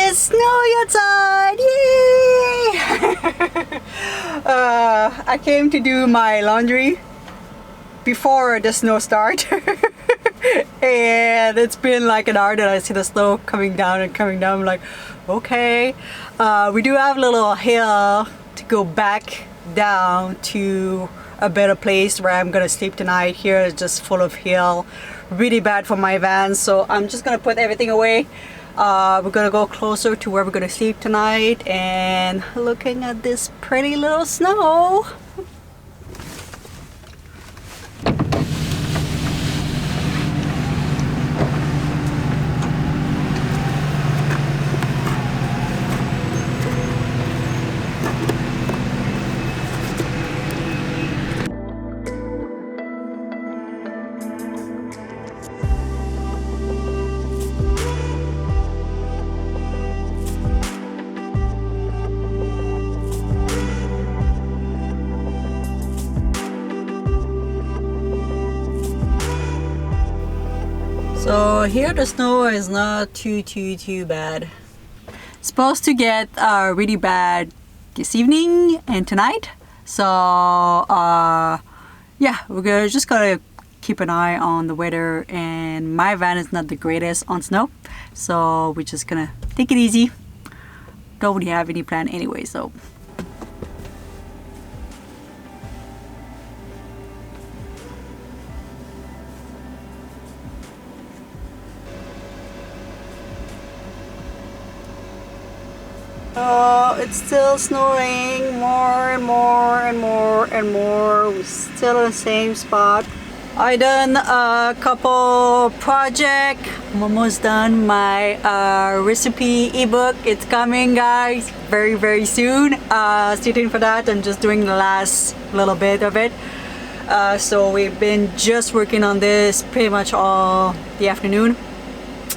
It's snowy outside! Yay! I came to do my laundry before the snow started. And it's been like an hour that I see the snow coming down and coming down. I'm like, okay. We do have a little hill to go back down to a better place where I'm gonna sleep tonight. Here is just full of hill, really bad for my van, so I'm just gonna put everything away. We're gonna go closer to where we're gonna sleep tonight and looking at this pretty little snow. So here the snow is not too bad. Supposed to get really bad this evening and tonight. So yeah, we're just gonna keep an eye on the weather, and my van is not the greatest on snow, so we're just gonna take it easy. Don't really have any plan anyway, so. Oh, it's still snowing more and more and more and more. We're still in the same spot. I done a couple project. I'm almost done my recipe ebook. It's coming, guys, very soon. Stay tuned for that. I'm just doing the last little bit of it. So we've been just working on this pretty much all the afternoon.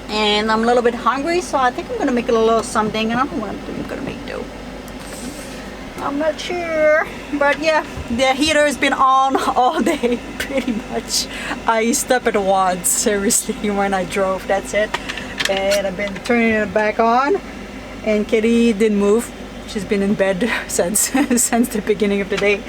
And I'm a little bit hungry, so I think I'm gonna make a little something. And I don't know what I'm gonna make though. I'm not sure, but yeah, the heater has been on all day, pretty much. I stopped at once, seriously, when I drove. That's it. And I've been turning it back on. And Kitty didn't move. She's been in bed since the beginning of the day.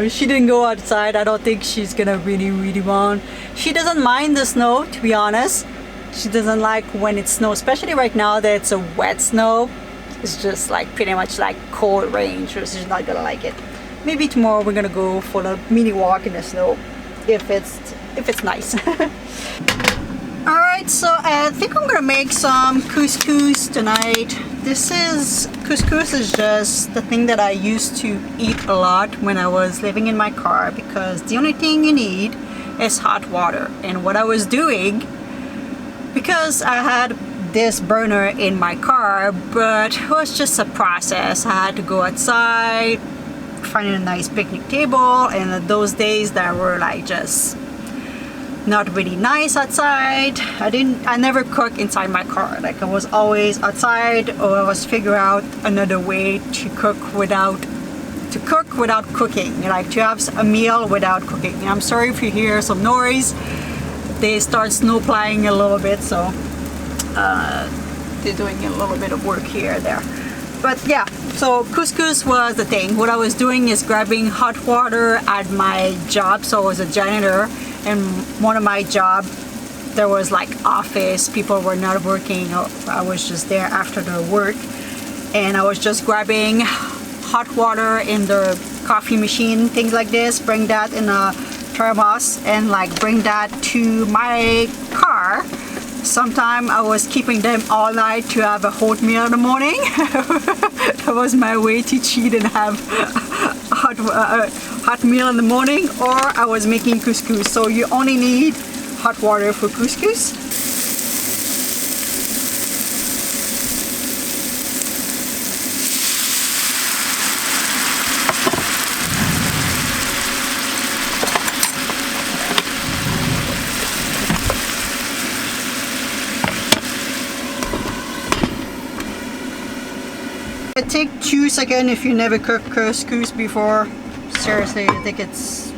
She didn't go outside. I don't think she's gonna really want. She doesn't mind the snow, to be honest. She doesn't like when it snows, especially right now that it's a wet snow. It's just like pretty much like cold rain, so she's not gonna like it. Maybe tomorrow we're gonna go for a mini walk in the snow if it's nice. Alright, so I think I'm gonna make some couscous tonight. Couscous is just the thing that I used to eat a lot when I was living in my car, because the only thing you need is hot water. And what I was doing, because I had this burner in my car, but it was just a process. I had to go outside, finding a nice picnic table, and those days that were like just not really nice outside. I never cook inside my car. Like I was always outside, or I was figure out another way to cook without cooking, like to have a meal without cooking. And I'm sorry if you hear some noise. They start snowplowing a little bit, so they're doing a little bit of work here and there. But yeah, so couscous was the thing. What I was doing is grabbing hot water at my job. So I was a janitor, and one of my job, there was like office, people were not working. I was just there after the work, and I was just grabbing hot water in the coffee machine, things like this, bring that in a thermos and like bring that to my car. Sometime I was keeping them all night to have a hot meal in the morning. That was my way to cheat and have hot meal in the morning. Or I was making couscous. So you only need hot water for couscous. It takes 2 seconds if you never cooked couscous before. Seriously, I think it's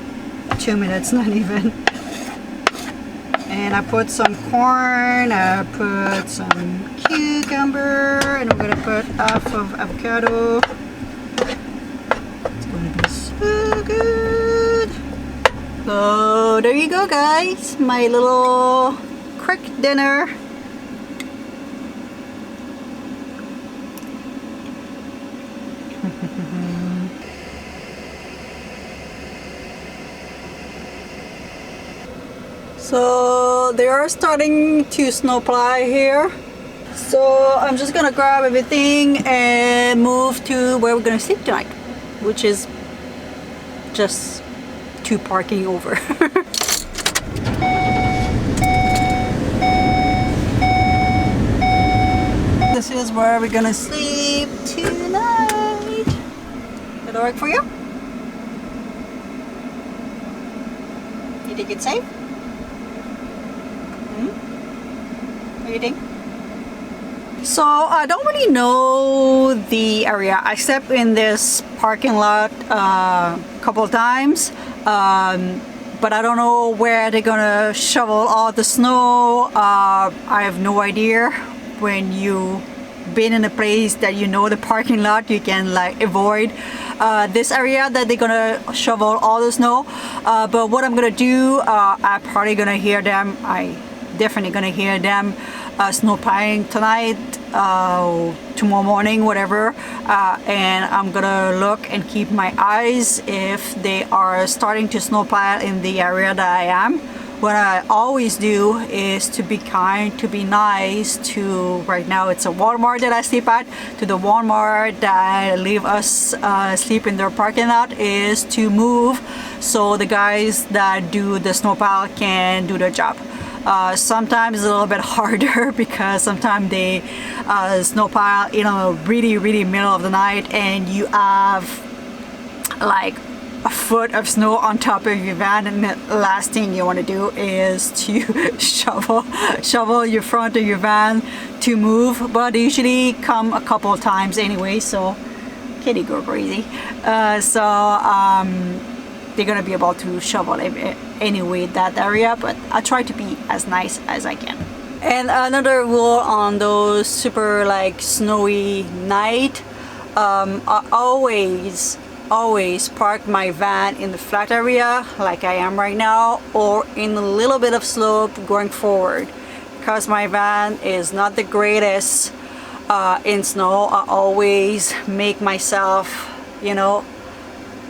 2 minutes, not even. And I put some corn, I put some cucumber, and we're gonna put half of avocado. It's gonna be so good. So there you go, guys, my little quick dinner. So they are starting to snowplow here. So I'm just gonna grab everything and move to where we're gonna sleep tonight, which is just 2 parking over. This is where we're gonna sleep tonight. Did that work for you? You think it's safe? What do you think? So I don't really know the area. I stepped in this parking lot a couple of times, but I don't know where they're gonna shovel all the snow. I have no idea. When you've been in a place that you know the parking lot, you can like avoid this area that they're gonna shovel all the snow. But what I'm gonna do, I'm probably gonna hear them. Definitely gonna hear them snow plowing tonight, tomorrow morning, whatever, and I'm gonna look and keep my eyes if they are starting to snow plow in the area that I am. What I always do is to be kind, to be nice to, right now it's a Walmart that I sleep at, to the Walmart that leave us sleep in their parking lot, is to move so the guys that do the snowplow can do their job. Sometimes it's a little bit harder because sometimes they snowplow in a really middle of the night, and you have like a foot of snow on top of your van, and the last thing you want to do is to shovel your front of your van to move. But they usually come a couple of times anyway, so kitty go crazy. They're gonna be able to shovel anyway that area, but I try to be as nice as I can. And another rule on those super like snowy night, I always park my van in the flat area like I am right now, or in a little bit of slope going forward, because my van is not the greatest in snow. I always make myself, you know,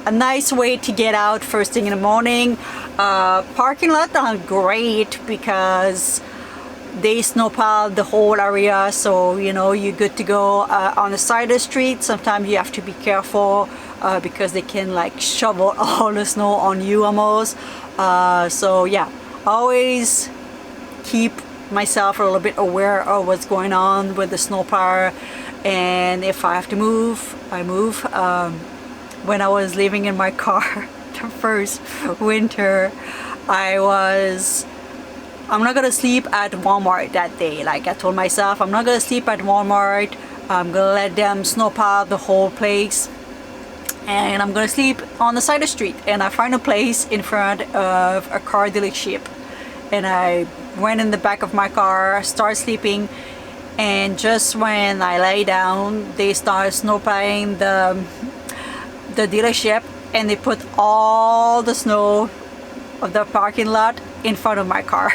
a nice way to get out first thing in the morning. Parking lot aren't great because they snowplow the whole area, so you know you're good to go. On the side of the street, sometimes you have to be careful because they can like shovel all the snow on you almost. So yeah, always keep myself a little bit aware of what's going on with the snowplow, and if I have to move, I move. When I was living in my car the first winter, I'm not gonna sleep at Walmart that day. Like I told myself, I'm not gonna sleep at Walmart. I'm gonna let them snowplow the whole place, and I'm gonna sleep on the side of the street. And I found a place in front of a car dealership, and I went in the back of my car, started sleeping, and just when I lay down, they started snowplowing the dealership, and they put all the snow of the parking lot in front of my car.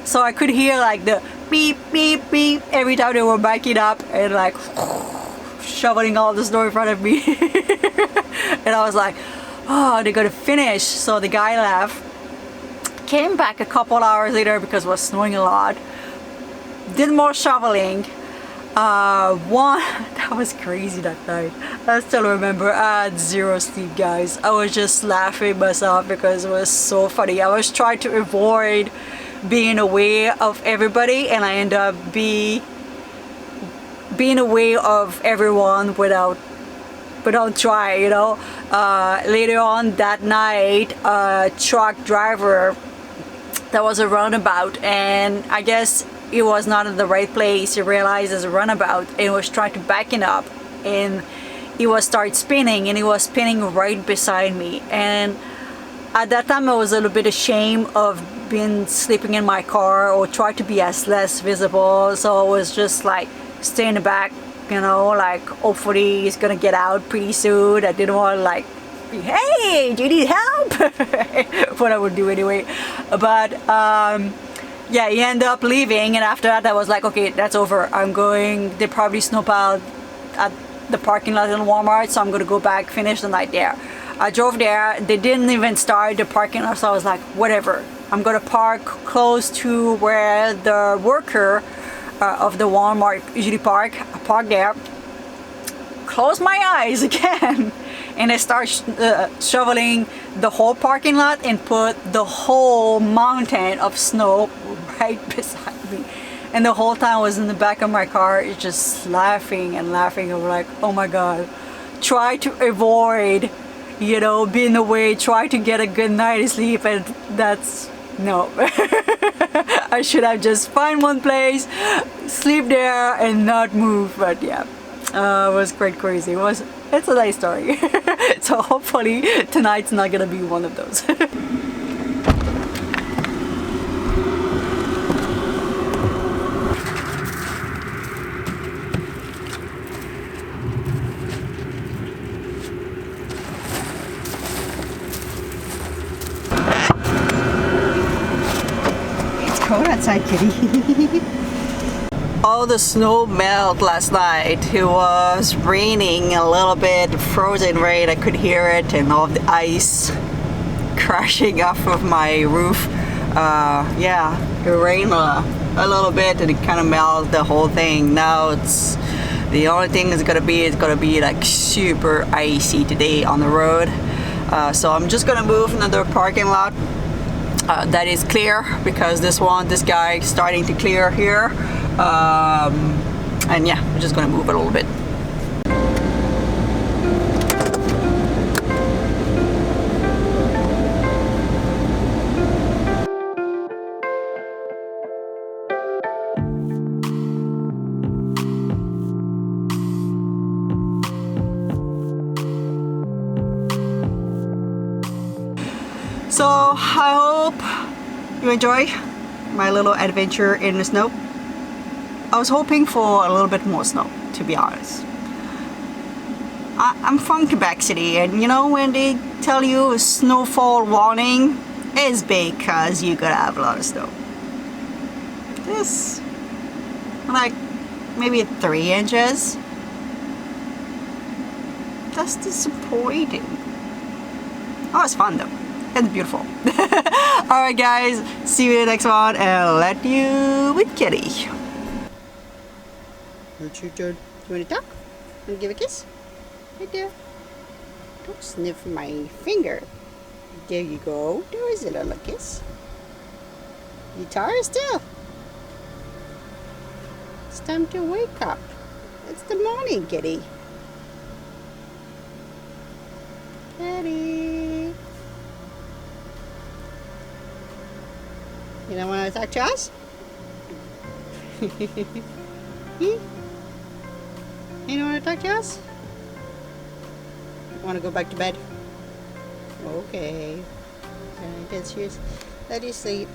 So I could hear like the beep beep beep every time they were backing up and like shoveling all the snow in front of me. And I was like, oh, they're gonna finish. So the guy left, came back a couple hours later because it was snowing a lot, did more shoveling. That was crazy that night. I still remember. I had zero sleep, guys. I was just laughing myself because it was so funny. I was trying to avoid being aware of everybody, and I ended up being aware of everyone without trying, you know. Later on that night, a truck driver that was a runabout, and I guess he was not in the right place. He realized there's a runabout and was trying to back it up, and he was start spinning, and he was spinning right beside me. And at that time I was a little bit ashamed of been sleeping in my car or tried to be as less visible. So I was just like stay in the back, you know, like hopefully he's gonna get out pretty soon. I didn't want to like, hey, do you need help? What I would do anyway. But yeah, he ended up leaving, and after that I was like, okay, that's over. I'm going, they probably snowplowed at the parking lot in Walmart, so I'm gonna go back, finish the night there. I drove there, they didn't even start the parking lot, so I was like, whatever. I'm gonna park close to where the worker of the Walmart usually park. I parked there, close my eyes again, and I start shoveling the whole parking lot and put the whole mountain of snow right beside me. And the whole time I was in the back of my car, just laughing and laughing. I'm like, oh my god, try to avoid, you know, being away, try to get a good night's sleep, and that's no. I should have just find one place, sleep there and not move. But yeah, it was quite crazy. It's a nice story. So hopefully tonight's not gonna be one of those. Cold outside, kitty. All the snow melt last night. It was raining a little bit, frozen rain, I could hear it, and all the ice crashing off of my roof. Yeah, it rained a little bit and it kind of melted the whole thing. Now it's the only thing is gonna be like super icy today on the road. So I'm just gonna move another parking lot that is clear, because this guy is starting to clear here, and yeah, we're just gonna move it a little bit. So I hope you enjoy my little adventure in the snow. I was hoping for a little bit more snow, to be honest. I'm from Quebec City, and you know when they tell you a snowfall warning, it's because you're gonna have a lot of snow. This, like maybe 3 inches. That's disappointing. Oh, it's fun though. It's beautiful. Alright guys, see you in the next one, and let you with Kitty. It's your turn. You want to talk? Want to give a kiss? Right there. Don't sniff my finger. There you go. There is a little kiss. You tired still? It's time to wake up. It's the morning, Kitty. Kitty. You don't want to talk to us? You don't want to talk to us? Want to go back to bed? Okay. I guess let you sleep.